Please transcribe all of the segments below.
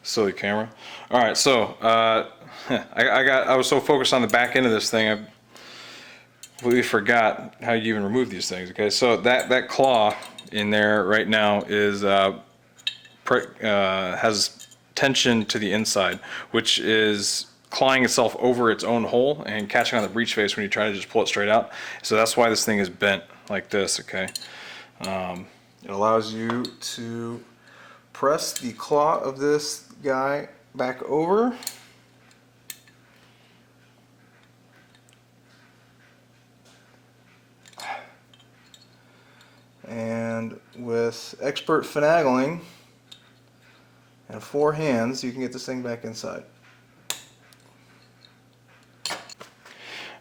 Silly camera. All right, so I was so focused on the back end of this thing, I completely forgot how you even remove these things. Okay, so that claw in there right now is has tension to the inside, which is clawing itself over its own hole and catching on the breech face when you try to just pull it straight out. So that's why this thing is bent like this. Okay, it allows you to press the claw of this guy back over. And with expert finagling and 4 hands, you can get this thing back inside.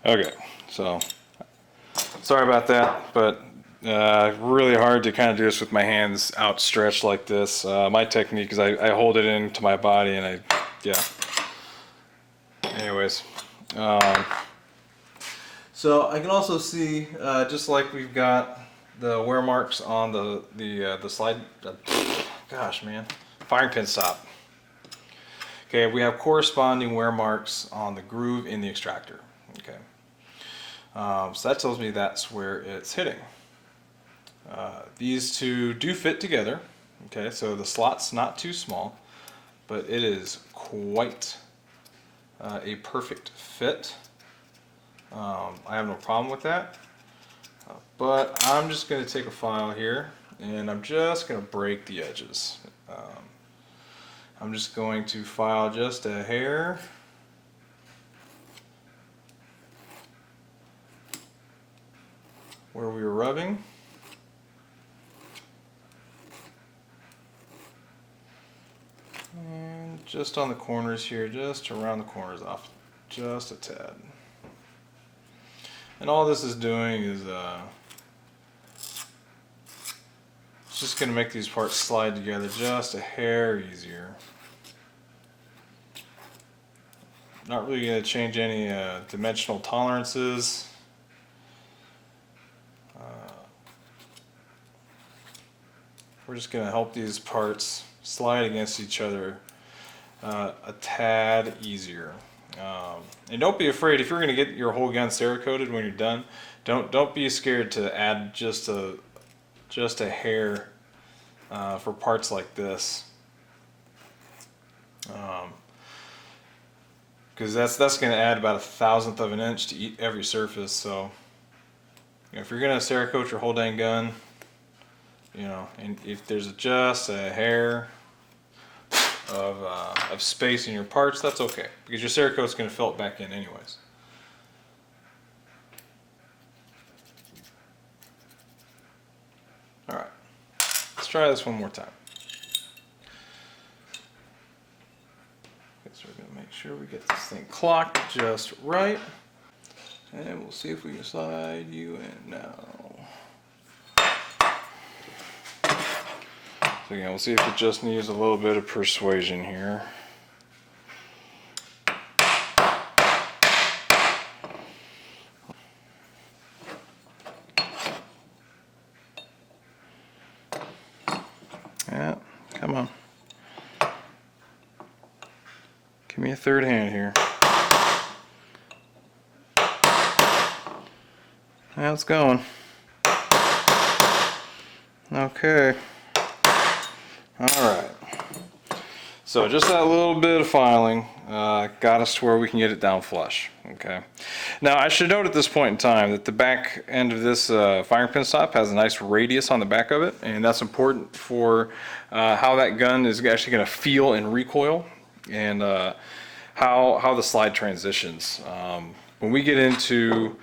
Okay, so sorry about that, but really hard to kind of do this with my hands outstretched like this. My technique is I hold it into my body and yeah. Anyways, so I can also see, just like we've got the wear marks on the slide, gosh man, firing pin stop. Okay, we have corresponding wear marks on the groove in the extractor. Okay, so that tells me that's where it's hitting. These two do fit together. Okay, so the slot's not too small, but it is quite a perfect fit. I have no problem with that. But I'm just going to take a file here and I'm just going to break the edges. I'm just going to file just a hair. Where we were rubbing. And just on the corners here, just to round the corners off just a tad. And all this is doing is it's just going to make these parts slide together just a hair easier. Not really going to change any dimensional tolerances. We're just going to help these parts slide against each other a tad easier. And don't be afraid if you're going to get your whole gun Cerakoted when you're done. Don't be scared to add just a hair for parts like this, because that's going to add about 1/1000th of an inch to every surface. So you know, if you're going to Cerakote your whole dang gun, you know, and if there's just a hair of space in your parts, that's okay, because your Cerakote's going to fill it back in anyways. Alright, let's try this one more time. Okay, so we're going to make sure we get this thing clocked just right, and we'll see if we can slide you in now. So again, we'll see if it just needs a little bit of persuasion here. Yeah, come on. Give me a third hand here. Yeah, it's going. Okay. Alright, so just that little bit of filing got us to where we can get it down flush. Okay. Now I should note at this point in time that the back end of this firing pin stop has a nice radius on the back of it, and that's important for how that gun is actually going to feel in recoil, and how the slide transitions. When we get into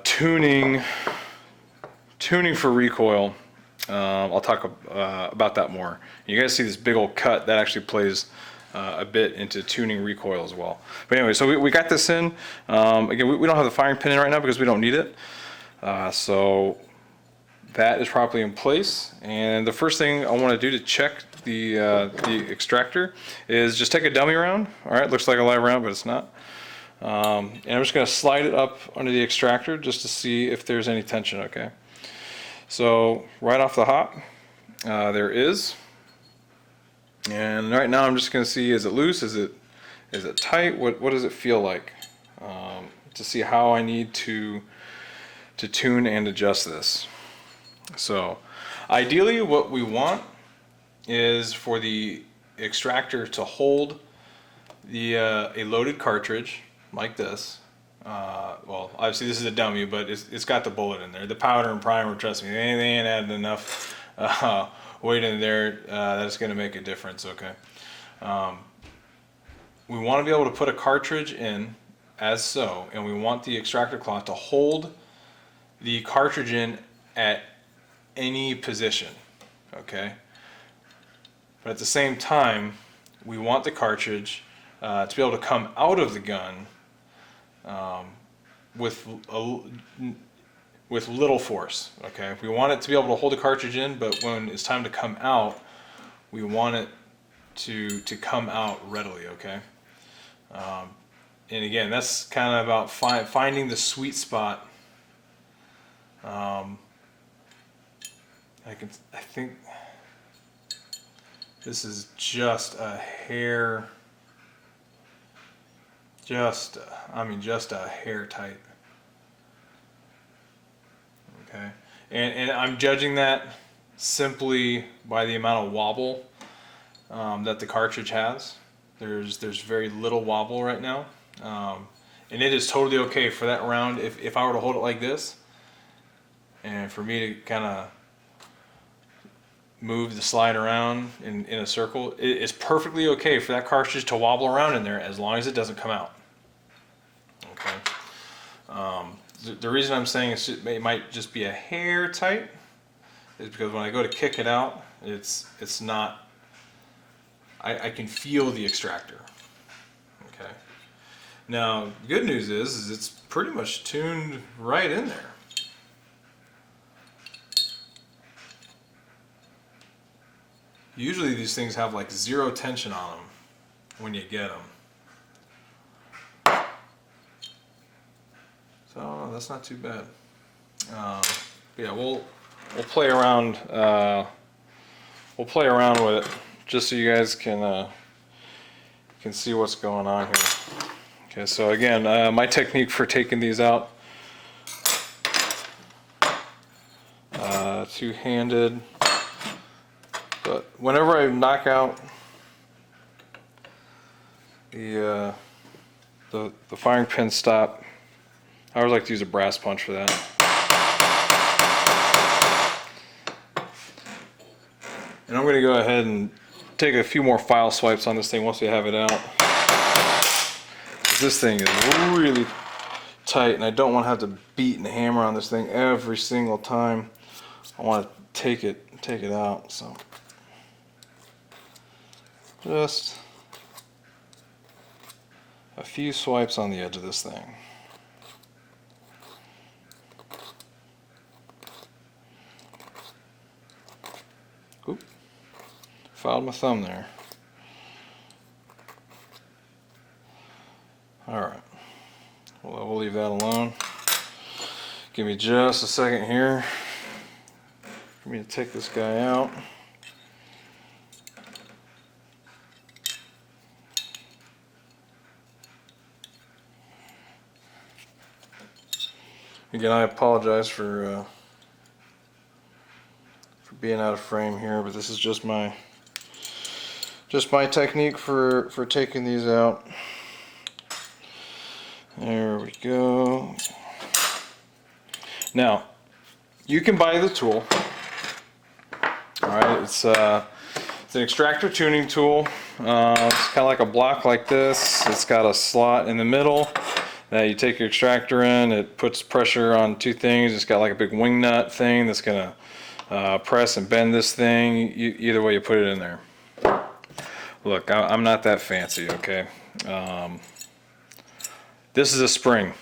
tuning for recoil, I'll talk about that more. You guys see this big old cut that actually plays a bit into tuning recoil as well. But anyway, so we got this in. Again, we don't have the firing pin in right now because we don't need it. So that is properly in place. And the first thing I want to do to check the extractor is just take a dummy round. All right, looks like a live round, but it's not. And I'm just going to slide it up under the extractor just to see if there's any tension. Okay. So right off the hop, there is. And right now I'm just going to see, is it loose? Is it tight? What does it feel like? To see how I need to tune and adjust this. So ideally what we want is for the extractor to hold the a loaded cartridge like this. Well, obviously this is a dummy, but it's got the bullet in there. The powder and primer, trust me, they ain't added enough weight in there that's going to make a difference. Okay. We want to be able to put a cartridge in as so, and we want the extractor cloth to hold the cartridge in at any position. Okay. But at the same time, we want the cartridge to be able to come out of the gun with little force. Okay, we want it to be able to hold the cartridge in, but when it's time to come out, we want it to come out readily. Okay, and again, that's kind of about finding the sweet spot. I think this is just a hair. Just a hair tight. Okay, and I'm judging that simply by the amount of wobble that the cartridge has. There's very little wobble right now, and it is totally okay for that round. If I were to hold it like this, and for me to kind of move the slide around in a circle, it is perfectly okay for that cartridge to wobble around in there as long as it doesn't come out. Okay. The reason I'm saying it might just be a hair tight is because when I go to kick it out, it's not. I can feel the extractor. Okay. Now, the good news is it's pretty much tuned right in there. Usually these things have like zero tension on them when you get them. So that's not too bad. Yeah, we'll play around. We'll play around with it just so you guys can see what's going on here. Okay, so again, my technique for taking these out, two-handed. But whenever I knock out the firing pin stop, I always like to use a brass punch for that. And I'm going to go ahead and take a few more file swipes on this thing once we have it out. This thing is really tight, and I don't want to have to beat and hammer on this thing every single time I want to take it out. So just a few swipes on the edge of this thing. Oop, fouled my thumb there. Alright, well, we'll leave that alone. Give me just a second here for me to take this guy out. Again, I apologize for being out of frame here, but this is just my technique for taking these out. There we go. Now, you can buy the tool. All right, it's an extractor tuning tool. It's kind of like a block like this. It's got a slot in the middle. Now you take your extractor in, it puts pressure on two things. It's got like a big wing nut thing that's gonna press and bend this thing. Either way you put it in there. Look, I'm not that fancy, okay? This is a spring.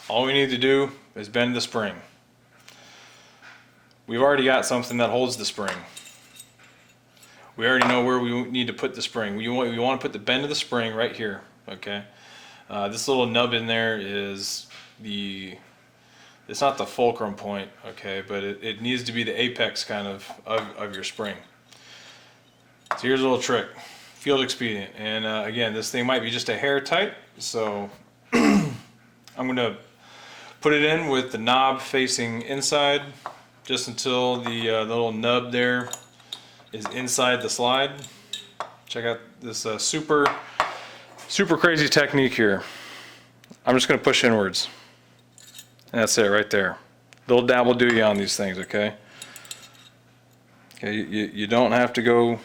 All we need to do is bend the spring. We've already got something that holds the spring. We already know where we need to put the spring. We want to put the bend of the spring right here, okay? This little nub in there is it's not the fulcrum point, okay, but it needs to be the apex kind of your spring. So here's a little trick, field expedient. And again, this thing might be just a hair tight, so I'm gonna put it in with the knob facing inside just until the little nub there is inside the slide. Check out this super crazy technique here. I'm just gonna push inwards. And that's it right there. Little dab will do you on these things, okay? Okay, you don't have to go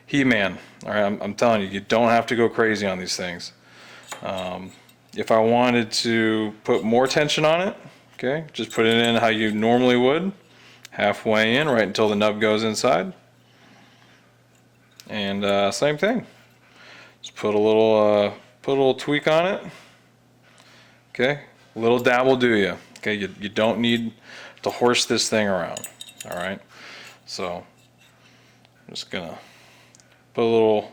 He-Man. All right, I'm telling you, you don't have to go crazy on these things. If I wanted to put more tension on it, okay, just put it in how you normally would, halfway in, right until the nub goes inside. And same thing. Just put a little tweak on it. Okay, a little dab will do you. Okay, you don't need to horse this thing around. All right, so I'm just gonna put a little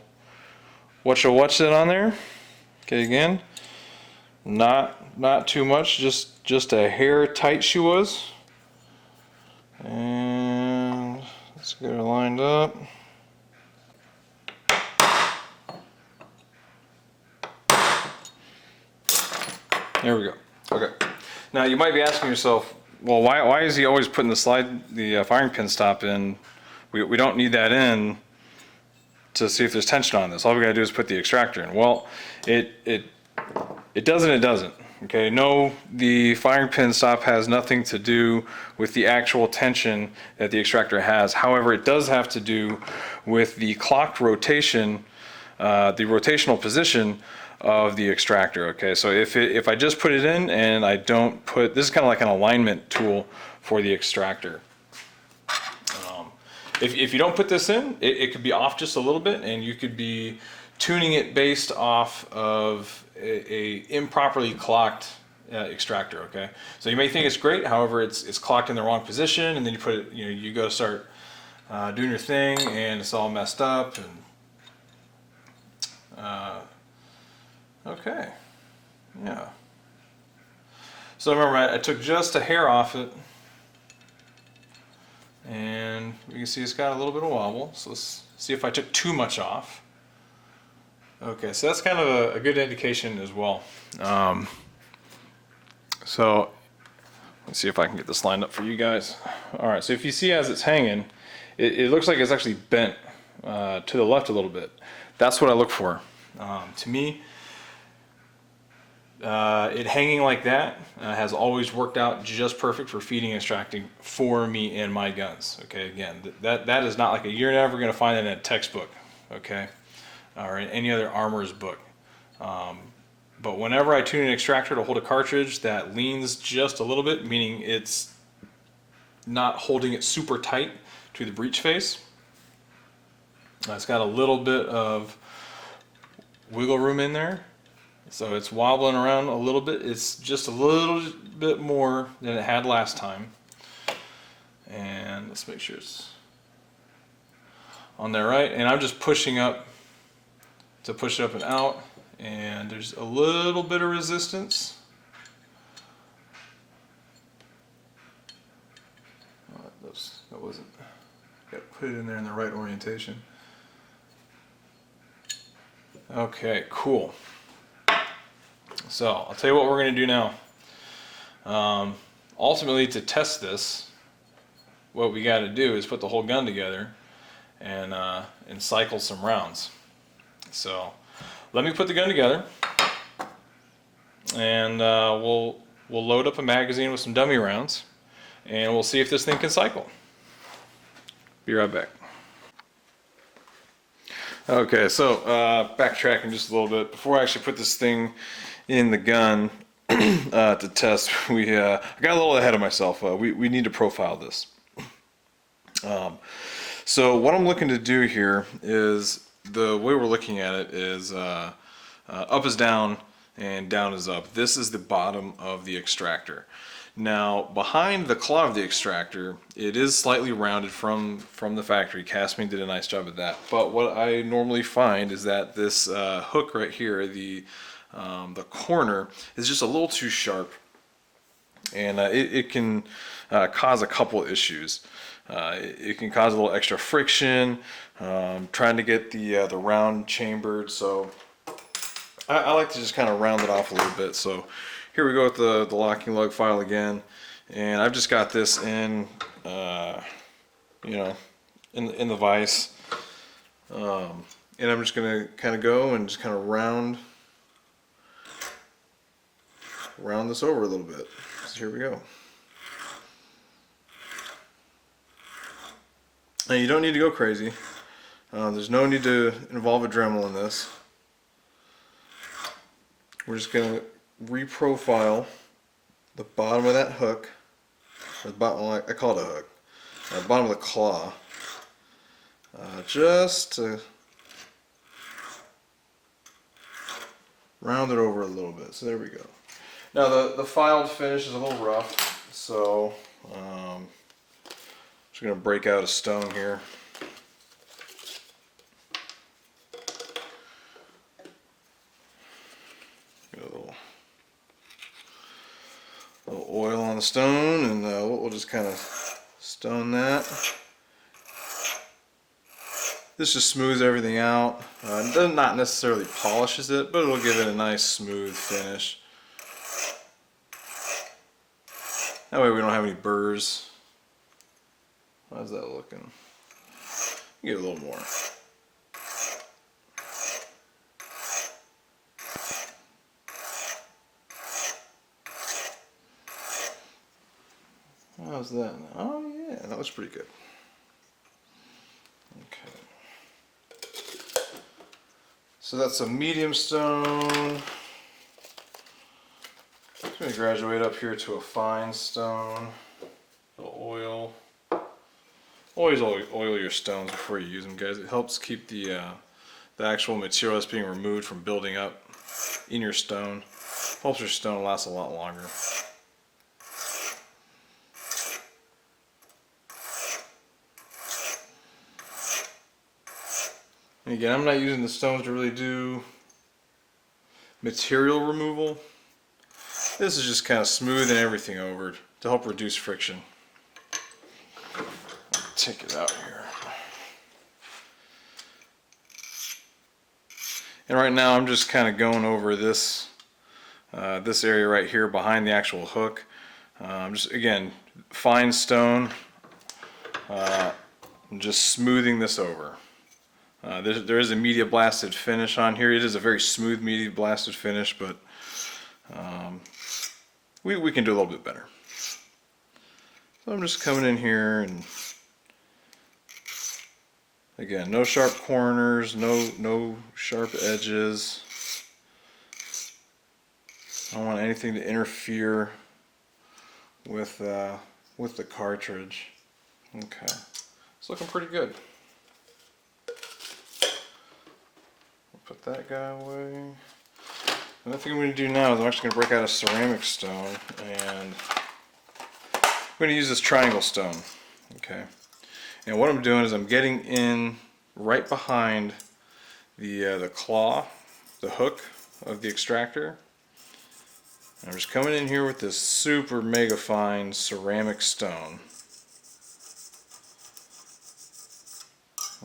watch it on there. Okay, again, not too much, just a hair tight she was. And let's get her lined up. There we go. Okay. Now you might be asking yourself, well, why is he always putting the firing pin stop in? We don't need that in to see if there's tension on this. All we gotta do is put the extractor in. Well, it does and it doesn't. Okay. No, the firing pin stop has nothing to do with the actual tension that the extractor has. However, it does have to do with the clocked rotation, the rotational position of the extractor. Okay, so if I just put it in and I don't put, this is kind of like an alignment tool for the extractor. If you don't put this in, it could be off just a little bit, and you could be tuning it based off of a improperly clocked extractor. Okay, so you may think it's great, however it's clocked in the wrong position, and then you put it, you go start doing your thing and it's all messed up. And okay, yeah. So remember, I took just a hair off it, and you can see it's got a little bit of wobble. So let's see if I took too much off. Okay, so that's kind of a good indication as well. So let's see if I can get this lined up for you guys. All right, so if you see as it's hanging, it looks like it's actually bent to the left a little bit. That's what I look for. To me, it hanging like that has always worked out just perfect for feeding and extracting for me and my guns. Okay, again, that is not like you're never going to find that in a textbook, okay, or in any other armorer's book. But whenever I tune an extractor to hold a cartridge that leans just a little bit, meaning it's not holding it super tight to the breech face, it's got a little bit of wiggle room in there. So it's wobbling around a little bit. It's just a little bit more than it had last time. And let's make sure it's on there right. And I'm just pushing up to push it up and out. And there's a little bit of resistance. Oh, that wasn't. Got to put it in there in the right orientation. Okay, cool. So I'll tell you what we're going to do now. Ultimately, to test this, what we got to do is put the whole gun together and cycle some rounds. So let me put the gun together, and we'll load up a magazine with some dummy rounds, and we'll see if this thing can cycle. Be right back. Okay, so backtracking just a little bit. Before I actually put this thing in the gun to test, I got a little ahead of myself. We need to profile this. So what I'm looking to do here is, the way we're looking at it is up is down and down is up. This is the bottom of the extractor. Now behind the claw of the extractor, it is slightly rounded from the factory. Castmate did a nice job of that. But what I normally find is that this hook right here, the corner, is just a little too sharp, and it can cause a couple issues. It can cause a little extra friction, trying to get the round chambered. So I like to just kind of round it off a little bit. So here we go with the locking lug file again, and I've just got this in, you know, in the vise, and I'm just gonna kind of go and just kind of round this over a little bit. So here we go. Now you don't need to go crazy. There's no need to involve a Dremel in this. We're just going to reprofile the bottom of that hook, or the bottom, I call it a hook, the bottom of the claw, just to round it over a little bit. So there we go. Now the filed finish is a little rough, so I'm just going to break out a stone here. Get a little oil on the stone, and we'll just kind of stone that. This just smooths everything out. It does not necessarily polishes it, but it'll give it a nice smooth finish. That way we don't have any burrs. How's that looking? Get a little more. How's that now? Oh yeah, that looks pretty good. Okay. So that's a medium stone. I'm going to graduate up here to a fine stone. A little oil. Always oil your stones before you use them, guys. It helps keep the actual material that's being removed from building up in your stone. Helps your stone last a lot longer. And again, I'm not using the stones to really do material removal. This is just kind of smoothing everything over to help reduce friction. Take it out here. And right now I'm just kind of going over this this area right here behind the actual hook. Just again, fine stone. I'm just smoothing this over. There is a media blasted finish on here. It is a very smooth media blasted finish, but we can do a little bit better. So I'm just coming in here, and again, no sharp corners, no sharp edges. I don't want anything to interfere with the cartridge. Okay, it's looking pretty good. Put that guy away. Another thing I'm going to do now is I'm actually going to break out a ceramic stone, and I'm going to use this triangle stone. Okay, and what I'm doing is I'm getting in right behind the claw, the hook of the extractor. And I'm just coming in here with this super mega fine ceramic stone.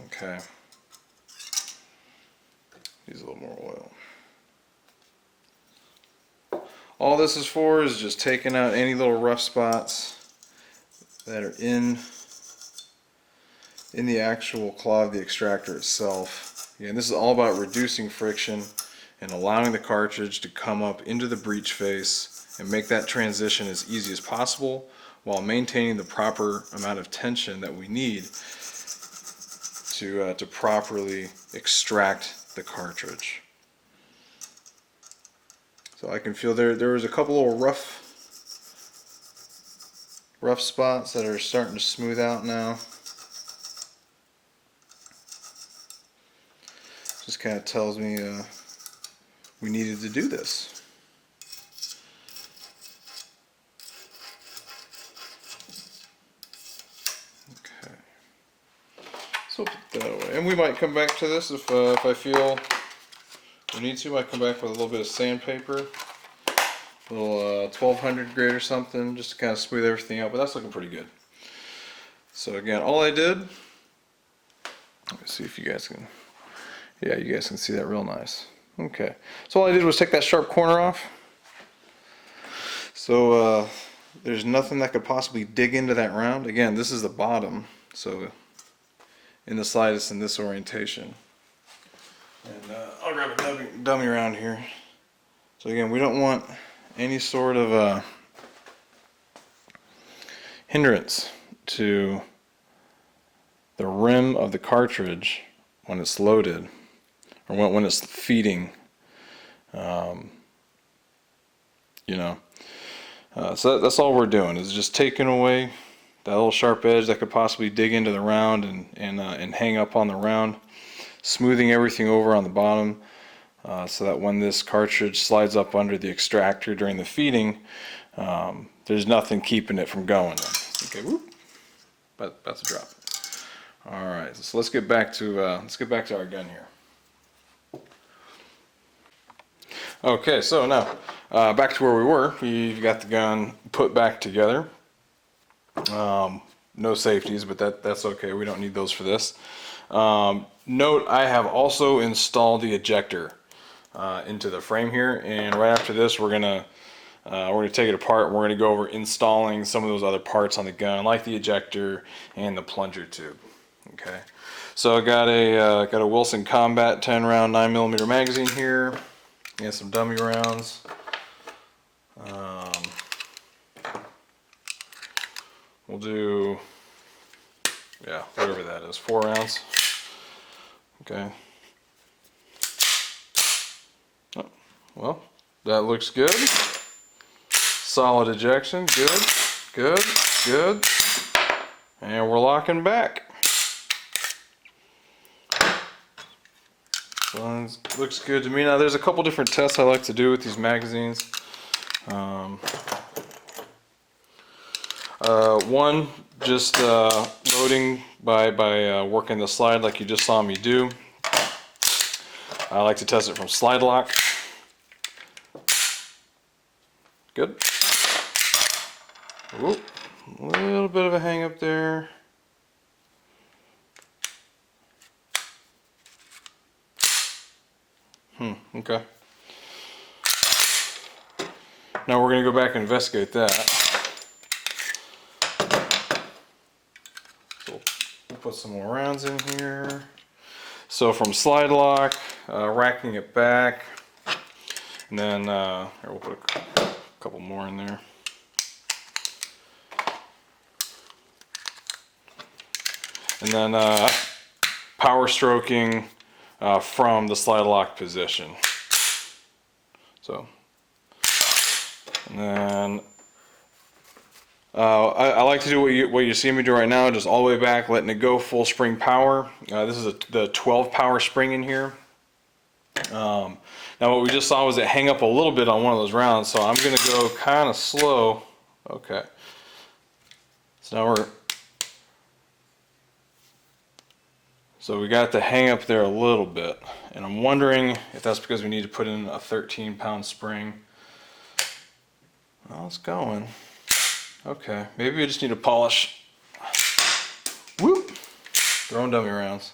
Okay. Use a little more oil. All this is for is just taking out any little rough spots that are in the actual claw of the extractor itself. Again, this is all about reducing friction and allowing the cartridge to come up into the breech face and make that transition as easy as possible while maintaining the proper amount of tension that we need to properly extract the cartridge. So I can feel there was a couple little rough spots that are starting to smooth out now. Just kind of tells me we needed to do this. Okay. So we'll put that away. And we might come back to this if I feel we need to. I might come back with a little bit of sandpaper, a little 1200 grit or something, just to kind of smooth everything out. But that's looking pretty good. So again, all I did, let's see if you guys can, yeah, you guys can see that real nice. Okay, so all I did was take that sharp corner off. So there's nothing that could possibly dig into that round. Again, this is the bottom, so in the slide it's in this orientation. And I'll grab a dummy round here. So again, we don't want any sort of hindrance to the rim of the cartridge when it's loaded, or when it's feeding, you know. So that's all we're doing, is just taking away that little sharp edge that could possibly dig into the round and hang up on the round, smoothing everything over on the bottom, so that when this cartridge slides up under the extractor during the feeding, there's nothing keeping it from going. Okay, whoop, but that's a drop. All right, so let's get back to our gun here. Okay, so now back to where we were. We've got the gun put back together. No safeties, but that's okay. We don't need those for this. Note, I have also installed the ejector into the frame here, and right after this, we're gonna take it apart. And we're gonna go over installing some of those other parts on the gun, like the ejector and the plunger tube. Okay, so I got a Wilson Combat 10 round 9mm magazine here. And some dummy rounds. We'll do, yeah, whatever that is, 4 rounds. Okay. Oh, well, that looks good. Solid ejection, good, good, good. And we're locking back. So it looks good to me. Now there's a couple different tests I like to do with these magazines. One, just loading by working the slide like you just saw me do. I like to test it from slide lock. Good. Whoop. A little bit of a hang up there. Okay. Now we're going to go back and investigate that. So we'll put some more rounds in here. So from slide lock, racking it back, and then here we'll put a couple more in there. And then power stroking from the slide lock position. So, and then I like to do what you see me do right now, just all the way back, letting it go full spring power. This is the 12 power spring in here. Now what we just saw was it hang up a little bit on one of those rounds, so I'm going to go kind of slow. Okay. So now we got the hang up there a little bit, and I'm wondering if that's because we need to put in a 13-pound spring. Well, it's going. Okay, maybe we just need to polish. Whoop! Throwing dummy rounds.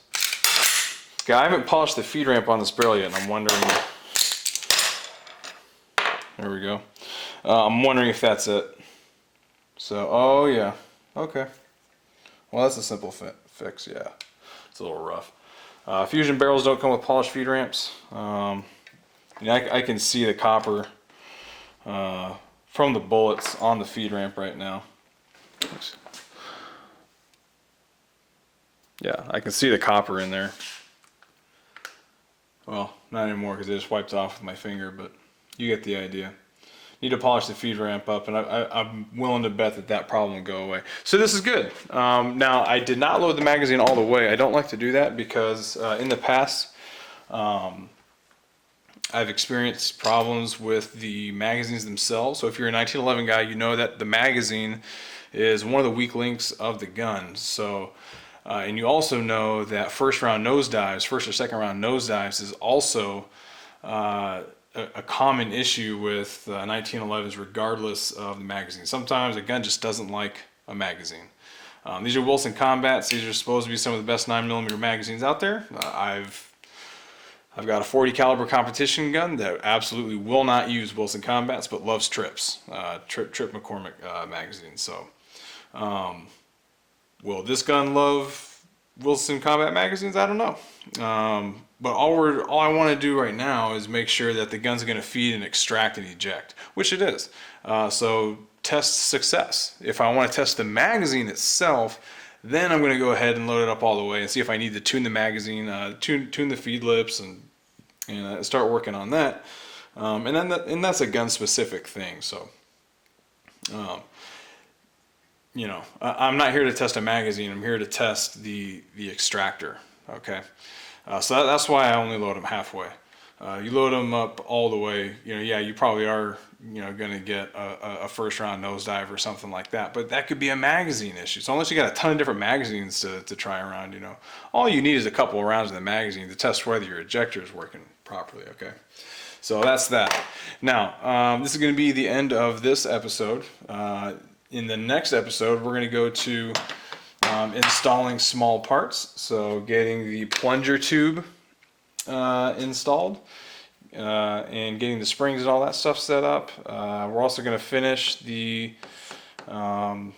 Okay, I haven't polished the feed ramp on this barrel yet, and I'm wondering. There we go. I'm wondering if that's it. So, oh yeah. Okay. Well, that's a simple fix, yeah. It's a little rough. Fusion barrels don't come with polished feed ramps. I can see the copper from the bullets on the feed ramp right now. Yeah, I can see the copper in there. Well, not anymore because I just wiped it off with my finger, but you get the idea. Need to polish the feed ramp up, and I'm willing to bet that problem will go away. So this is good. Now, I did not load the magazine all the way. I don't like to do that because in the past, I've experienced problems with the magazines themselves. So if you're a 1911 guy, you know that the magazine is one of the weak links of the gun. So, and you also know that first or second round nosedives is also a common issue with 1911s regardless of the magazine. Sometimes a gun just doesn't like a magazine. These are Wilson Combats. These are supposed to be some of the best 9mm magazines out there. I've got a 40 caliber competition gun that absolutely will not use Wilson Combats, but loves Trips, Trip McCormick magazine. So, will this gun love Wilson Combat magazines? I don't know. But all I want to do right now is make sure that the gun's going to feed and extract and eject, which it is. So test success. If I want to test the magazine itself, then I'm going to go ahead and load it up all the way and see if I need to tune the magazine, tune the feed lips, and start working on that. And that's a gun specific thing. So, you know, I'm not here to test a magazine. I'm here to test the extractor. Okay, so that's why I only load them halfway. You load them up all the way, you know, yeah, you probably are, you know, going to get a first round nosedive or something like that, but that could be a magazine issue. So unless you got a ton of different magazines to try around, you know, all you need is a couple of rounds in the magazine to test whether your ejector is working properly. Okay, so that's that. Now, this is going to be the end of this episode. In the next episode, we're going to go to installing small parts. So getting the plunger tube installed, and getting the springs and all that stuff set up. We're also going to finish the thumb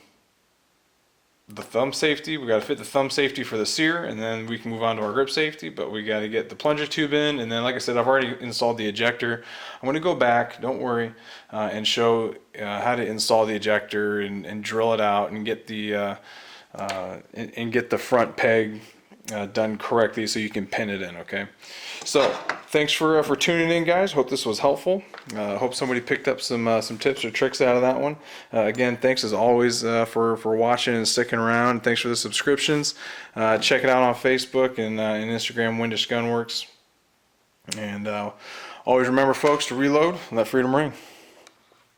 safety. We got to fit the thumb safety for the sear, and then we can move on to our grip safety. But we got to get the plunger tube in, and then, like I said, I've already installed the ejector. I'm going to go back, don't worry, and show how to install the ejector and drill it out and get the get the front peg done correctly so you can pin it in. Okay, so thanks for tuning in, guys. Hope this was helpful. Hope somebody picked up some tips or tricks out of that one. Again, thanks as always for watching and sticking around. Thanks for the subscriptions. Check it out on Facebook and Instagram, Windisch Gunworks. And always remember, folks, to reload and let freedom ring.